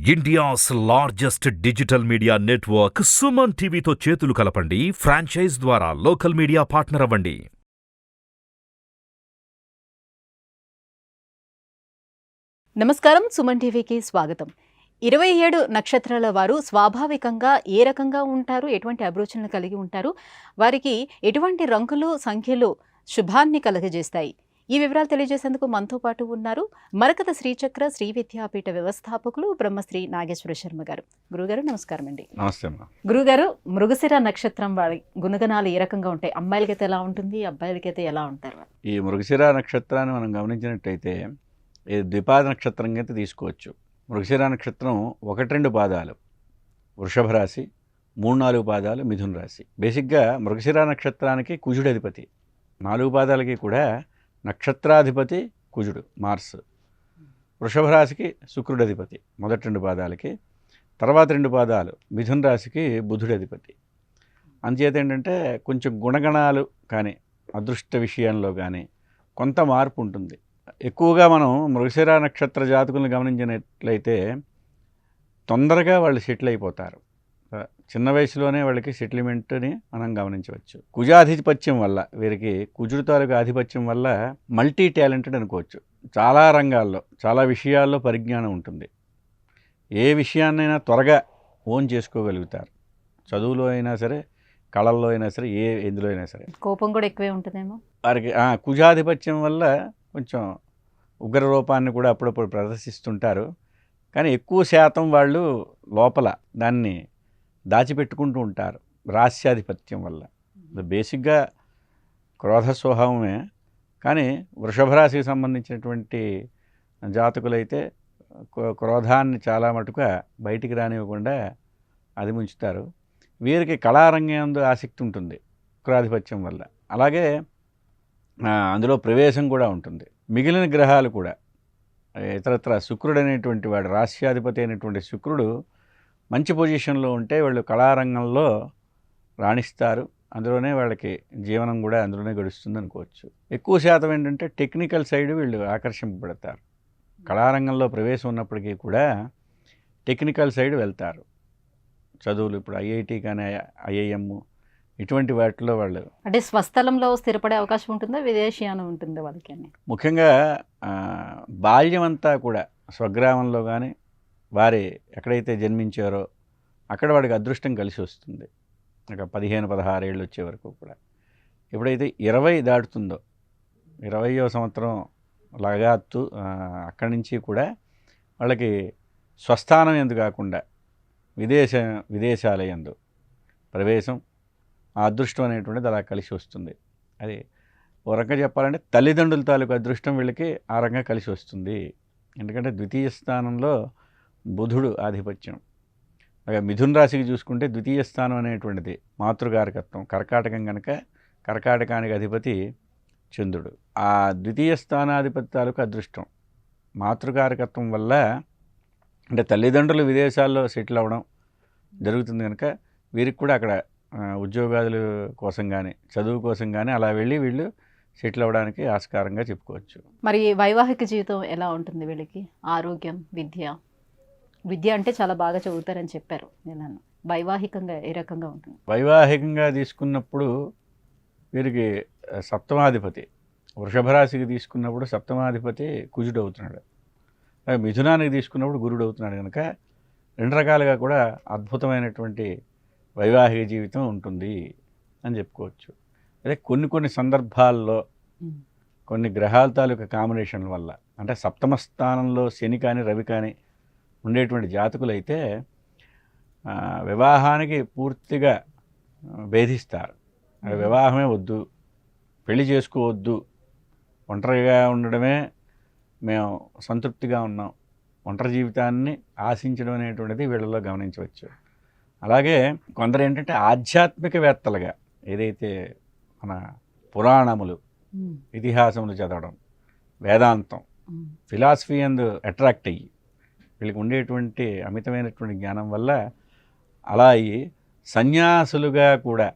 India's largest digital media network Suman టీవీతో చేతులు కలపండి. ఫ్రాంచైజ్ ద్వారా లోకల్ మీడియా పార్ట్నర్ అవ్వండి. నమస్కారం, సుమన్ టీవీకి స్వాగతం. 27 నక్షత్రాల వారు స్వాభావికంగా ఏ రకంగా ఉంటారు, ఎటువంటి అభిరుచులను కలిగి ఉంటారు, వారికి ఎటువంటి రంగులు సంఖ్యలు శుభాన్ని కలుగజేస్తాయి, ఈ వివరాలు తెలియజేసేందుకు మనతో పాటు ఉన్నారు మరకత శ్రీచక్ర శ్రీ విద్యాపీఠ వ్యవస్థాపకులు బ్రహ్మశ్రీ నాగేశ్వర శర్మ గారు. గురుగారు నమస్కారం అండి. నమస్తే. గురుగారు, మృగశిర నక్షత్రం వారి గుణగణాలు ఏ రకంగా ఉంటాయి? అమ్మాయిలకైతే ఎలా ఉంటుంది, అబ్బాయిలకైతే ఎలా ఉంటారు? ఈ మృగశిర నక్షత్రాన్ని మనం గమనించినట్టయితే ఇది ద్విపాద నక్షత్రం కింద తీసుకోవచ్చు. మృగశిర నక్షత్రం 1-2 పాదాలు వృషభ రాశి, 3-4 పాదాలు మిథున రాశి. బేసిక్గా మృగశిర నక్షత్రానికి కుజుడు అధిపతి, 4 పాదాలకి కూడా నక్షత్రాధిపతి కుజుడు మార్స్. వృషభ రాశికి శుక్రుడు అధిపతి మొదటి 2 పాదాలకి, తర్వాత 2 పాదాలు మిథున రాశికి బుధుడు అధిపతి. అందుచేత ఏంటంటే కొంచెం గుణగణాలు కానీ అదృష్ట విషయంలో కానీ కొంత మార్పు ఉంటుంది. ఎక్కువగా మనం మృగశిర నక్షత్ర జాతకులను గమనించినట్లయితే తొందరగా వాళ్ళు సెటిల్ అయిపోతారు. చిన్న వయసులోనే వాళ్ళకి సెటిల్మెంట్ని మనం గమనించవచ్చు. కుజాధిపత్యం వల్ల, వీరికి కుజుడు తాలూకు ఆధిపత్యం వల్ల మల్టీ టాలెంటెడ్ అనుకోవచ్చు. చాలా రంగాల్లో చాలా విషయాల్లో పరిజ్ఞానం ఉంటుంది. ఏ విషయాన్నైనా త్వరగా ఓన్ చేసుకోగలుగుతారు. చదువులో అయినా సరే, కళల్లో అయినా సరే, ఎందులో అయినా సరే. కోపం కూడా ఎక్కువే ఉంటుందేమో వారికి. కుజాధిపత్యం వల్ల కొంచెం ఉగ్ర రూపాన్ని కూడా అప్పుడప్పుడు ప్రదర్శిస్తుంటారు. కానీ ఎక్కువ శాతం వాళ్ళు లోపల దాన్ని దాచిపెట్టుకుంటూ ఉంటారు రాస్యాధిపత్యం వల్ల. బేసిక్గా క్రోధ స్వభావమే. కానీ వృషభ రాశికి సంబంధించినటువంటి జాతకులైతే క్రోధాన్ని చాలా మటుగా బయటికి రానివ్వకుండా అది ముంచుతారు. వీరికి కళారంగంలో ఆసక్తి ఉంటుంది శుక్రాధిపత్యం వల్ల. అలాగే అందులో ప్రవేశం కూడా ఉంటుంది. మిగిలిన గ్రహాలు కూడా ఇతరత్ర శుక్రుడు అనేటువంటి వాడు, రాస్యాధిపతి అయినటువంటి శుక్రుడు మంచి పొజిషన్లో ఉంటే వాళ్ళు కళారంగంలో రాణిస్తారు. అందులోనే వాళ్ళకి జీవనం కూడా అందులోనే గడుస్తుంది అనుకోవచ్చు. ఎక్కువ శాతం ఏంటంటే టెక్నికల్ సైడ్ వీళ్ళు ఆకర్షింపబడతారు. కళారంగంలో ప్రవేశం ఉన్నప్పటికీ కూడా టెక్నికల్ సైడ్ వెళ్తారు. చదువులు ఇప్పుడు ఐఐటి కానీ ఐఐఎం ఇటువంటి వాటిలో వాళ్ళు అంటే స్వస్థలంలో స్థిరపడే అవకాశం ఉంటుందా, విదేశీయానం ఉంటుందా వాళ్ళకి? అని ముఖ్యంగా బాల్యం అంతా కూడా స్వగ్రామంలో కానీ వారి ఎక్కడైతే జన్మించారో అక్కడ వాడికి అదృష్టం కలిసి వస్తుంది. ఒక 15-16 ఏళ్ళు వచ్చే వరకు కూడా. ఎప్పుడైతే 20 దాటుతుందో, 20వ సంవత్సరం లగాత్తు అక్కడి నుంచి కూడా వాళ్ళకి స్వస్థానం ఎందు కాకుండా విదేశాల యందు ప్రవేశం, ఆ అదృష్టం అనేటువంటిది అలా కలిసి వస్తుంది. అది ఓ రకంగా చెప్పాలంటే తల్లిదండ్రుల తాలూకు అదృష్టం వీళ్ళకి ఆ రకంగా కలిసి వస్తుంది. ఎందుకంటే ద్వితీయ స్థానంలో బుధుడు ఆధిపత్యం. అలాగే మిథున రాశికి చూసుకుంటే ద్వితీయ స్థానం అనేటువంటిది మాతృకారకత్వం, కర్కాటకం కనుక కర్కాటకానికి అధిపతి చంద్రుడు. ఆ ద్వితీయ స్థానాధిపతి తాలూకు అదృష్టం మాతృకారకత్వం వల్ల, అంటే తల్లిదండ్రులు విదేశాల్లో సెటిల్ అవ్వడం జరుగుతుంది కనుక వీరికి కూడా అక్కడ ఉద్యోగాల కోసం కానీ చదువు కోసం కానీ అలా వెళ్ళి వీళ్ళు సెటిల్ అవ్వడానికి ఆస్కారంగా చెప్పుకోవచ్చు. మరి వైవాహిక జీవితం ఎలా ఉంటుంది వీళ్ళకి? ఆరోగ్యం, విద్య అంటే చాలా బాగా చదువుతారని చెప్పారు. నేను వైవాహికంగా ఏ రకంగా ఉంటుంది? వైవాహికంగా తీసుకున్నప్పుడు వీరికి సప్తమాధిపతి వృషభ రాశికి తీసుకున్నప్పుడు సప్తమాధిపతి కుజుడు అవుతున్నాడు. మిథునానికి తీసుకున్నప్పుడు గురుడు అవుతున్నాడు కనుక 2 రకాలుగా కూడా అద్భుతమైనటువంటి వైవాహిక జీవితం ఉంటుంది అని చెప్పుకోవచ్చు. అదే కొన్ని సందర్భాల్లో కొన్ని గ్రహాల తాలూకా కాంబినేషన్ల వల్ల, అంటే సప్తమ స్థానంలో శని కానీ రవి కానీ ఉండేటువంటి జాతకులైతే వివాహానికి పూర్తిగా భేదిస్తారు. వివాహమే వద్దు, పెళ్లి చేసుకోవద్దు, ఒంటరిగా ఉండడమే మేము సంతృప్తిగా ఉన్నాం, ఒంటరి జీవితాన్ని ఆశించడం అనేటువంటిది వీళ్ళలో గమనించవచ్చు. అలాగే కొందరు ఏంటంటే ఆధ్యాత్మికవేత్తలుగా, ఏదైతే మన పురాణములు, ఇతిహాసములు చదవడం, వేదాంతం, ఫిలాసఫీ అందు అట్రాక్ట్ అయ్యి వీళ్ళకి ఉండేటువంటి అమితమైనటువంటి జ్ఞానం వల్ల అలా అయ్యి సన్యాసులుగా కూడా,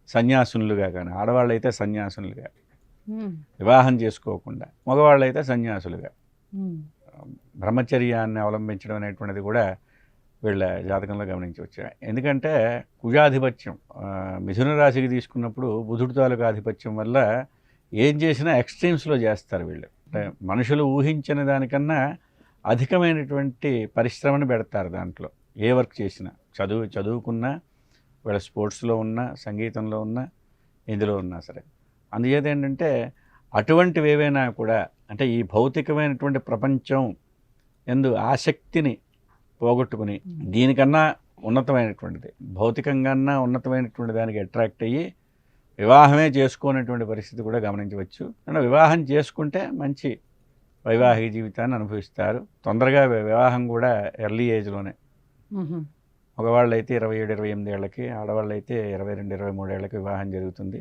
సన్యాసులుగా కానీ, ఆడవాళ్ళైతే సన్యాసులుగా వివాహం చేసుకోకుండా, మగవాళ్ళైతే సన్యాసులుగా బ్రహ్మచర్యాన్ని అవలంబించడం అనేటువంటిది కూడా వీళ్ళ జాతకంలో గమనించవచ్చు. ఎందుకంటే కుజాధిపత్యం మిథున రాశికి తీసుకున్నప్పుడు బుధుడి తాలూకు ఆధిపత్యం వల్ల ఏం చేసినా ఎక్స్ట్రీమ్స్లో చేస్తారు వీళ్ళు. అంటే మనుషులు ఊహించిన దానికన్నా అధికమైనటువంటి పరిశ్రమను పెడతారు దాంట్లో. ఏ వర్క్ చేసినా, చదువుకున్నా, వీళ్ళ స్పోర్ట్స్లో ఉన్నా, సంగీతంలో ఉన్నా, ఇందులో ఉన్నా సరే. అందుచేత ఏంటంటే అటువంటివి ఏవైనా కూడా, అంటే ఈ భౌతికమైనటువంటి ప్రపంచం ఎందు ఆసక్తిని పోగొట్టుకుని దీనికన్నా ఉన్నతమైనటువంటిది, భౌతికంగా ఉన్నతమైనటువంటి దానికి అట్రాక్ట్ అయ్యి వివాహమే చేసుకోనటువంటి పరిస్థితి కూడా గమనించవచ్చు. అంటే వివాహం చేసుకుంటే మంచి వైవాహిక జీవితాన్ని అనుభవిస్తారు. తొందరగా వివాహం కూడా ఎర్లీ ఏజ్లోనే. మగవాళ్ళు అయితే 27-28 ఏళ్ళకి, ఆడవాళ్ళు అయితే 22-23 ఏళ్ళకి వివాహం జరుగుతుంది.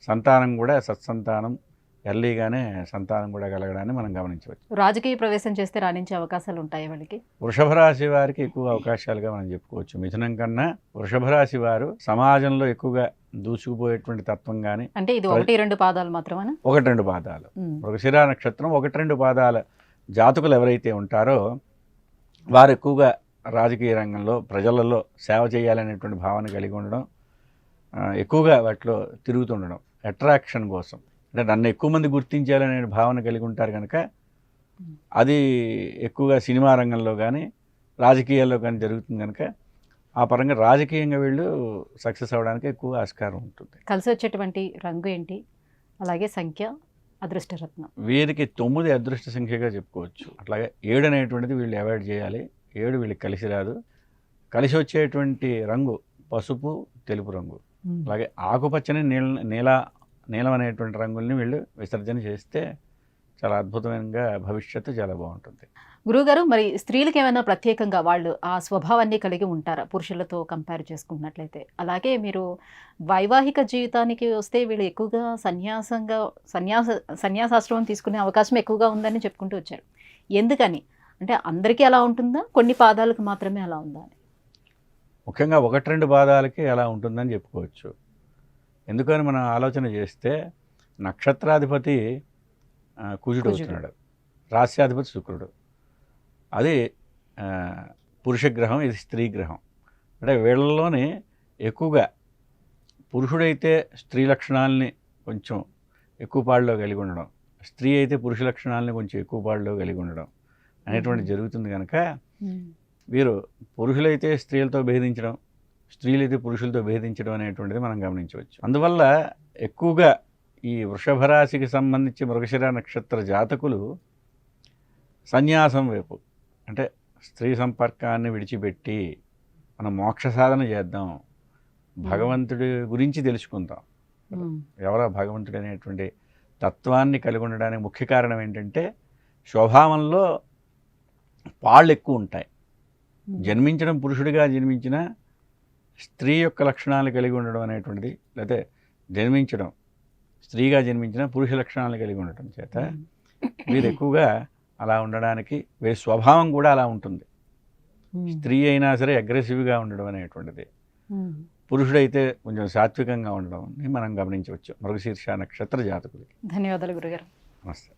సంతానం కూడా సత్సంతానం, ఎర్లీగానే సంతానం కూడా కలగడాన్ని మనం గమనించవచ్చు. రాజకీయ ప్రవేశం చేస్తే రాణించే అవకాశాలు ఉంటాయి వాళ్ళకి. వృషభ రాశి వారికి ఎక్కువ అవకాశాలుగా మనం చెప్పుకోవచ్చు. మిథునం కన్నా వృషభ రాశి వారు సమాజంలో ఎక్కువగా దూసుకుపోయేటువంటి తత్వం కానీ, అంటే ఇది 1-2 పాదాలు మాత్రమేనా? 1-2 పాదాలు. మృగశిర నక్షత్రం 1-2 పాదాల జాతకులు ఎవరైతే ఉంటారో వారు ఎక్కువగా రాజకీయ రంగంలో ప్రజలలో సేవ చేయాలనేటువంటి భావన కలిగి ఉండడం, ఎక్కువగా వాటిలో తిరుగుతుండడం, అట్రాక్షన్ కోసం, అంటే నన్ను ఎక్కువ మంది గుర్తించాలనే భావన కలిగి ఉంటారు కనుక అది ఎక్కువగా సినిమా రంగంలో కానీ రాజకీయాల్లో కానీ జరుగుతుంది కనుక ఆ పరంగా రాజకీయంగా వీళ్ళు సక్సెస్ అవ్వడానికి ఎక్కువ ఆస్కారం ఉంటుంది. కలిసి వచ్చేటువంటి రంగు ఏంటి, అలాగే సంఖ్య, అదృష్టరత్నం? వీరికి 9 అదృష్ట సంఖ్యగా చెప్పుకోవచ్చు. అట్లాగే 7 అనేటువంటిది వీళ్ళు అవాయిడ్ చేయాలి. 7 వీళ్ళకి కలిసి రాదు. కలిసి వచ్చేటువంటి రంగు పసుపు, తెలుపు రంగు, అలాగే ఆకుపచ్చని నీలం అనేటువంటి రంగుల్ని వీళ్ళు విసర్జన చేస్తే చాలా అద్భుతమైన భవిష్యత్తు చాలా బాగుంటుంది. గురువుగారు, మరి స్త్రీలకు ఏమైనా ప్రత్యేకంగా వాళ్ళు ఆ స్వభావాన్ని కలిగి ఉంటారా పురుషులతో కంపేర్ చేసుకున్నట్లయితే? అలాగే మీరు వైవాహిక జీవితానికి వస్తే వీళ్ళు ఎక్కువగా సన్యాసాశ్రమం తీసుకునే అవకాశం ఎక్కువగా ఉందని చెప్పుకుంటూ వచ్చారు. ఎందుకని? అంటే అందరికీ అలా ఉంటుందా, కొన్ని పాదాలకు మాత్రమే అలా ఉందా అని? ముఖ్యంగా 1-2 పాదాలకి అలా ఉంటుందని చెప్పుకోవచ్చు. ఎందుకని మనం ఆలోచన చేస్తే నక్షత్రాధిపతి కుజుడు అవుతున్నాడు, రాస్యాధిపతి శుక్రుడు. అది పురుషగ్రహం, ఇది స్త్రీ గ్రహం. అంటే వీళ్ళలోనే ఎక్కువగా పురుషుడైతే స్త్రీ లక్షణాలని కొంచెం ఎక్కువ పాడులో కలిగి ఉండడం, స్త్రీ అయితే పురుష లక్షణాలని కొంచెం ఎక్కువ పాడులో కలిగి ఉండడం అనేటువంటి జరుగుతుంది కనుక వీరు పురుషులైతే స్త్రీలతో భేదించడం, స్త్రీలైతే పురుషులతో భేదించడం అనేటువంటిది మనం గమనించవచ్చు. అందువల్ల ఎక్కువగా ఈ వృషభ రాశికి సంబంధించి మృగశిర నక్షత్ర జాతకులు సన్యాసం వైపు, అంటే స్త్రీ సంపర్కాన్ని విడిచిపెట్టి మనం మోక్ష సాధన చేద్దాం, భగవంతుడి గురించి తెలుసుకుందాం, ఎవరో భగవంతుడు అనేటువంటి తత్వాన్ని కలిగి ఉండడానికి ముఖ్య కారణం ఏంటంటే స్వభావంలో పాళ్ళు ఎక్కువ ఉంటాయి. జన్మించడం పురుషుడిగా జన్మించిన స్త్రీ యొక్క లక్షణాలు కలిగి ఉండడం అనేటువంటిది, లేకపోతే జన్మించడం స్త్రీగా జన్మించిన పురుష లక్షణాలు కలిగి ఉండటం చేత వీరు ఎక్కువగా అలా ఉండడానికి, వీరి స్వభావం కూడా అలా ఉంటుంది. స్త్రీ అయినా సరే అగ్రెసివ్గా ఉండడం అనేటువంటిది, పురుషుడైతే కొంచెం సాత్వికంగా ఉండడం మనం గమనించవచ్చు మృగశీర్ష నక్షత్ర జాతకులకి. ధన్యవాదాలు గురుగారు. నమస్తే.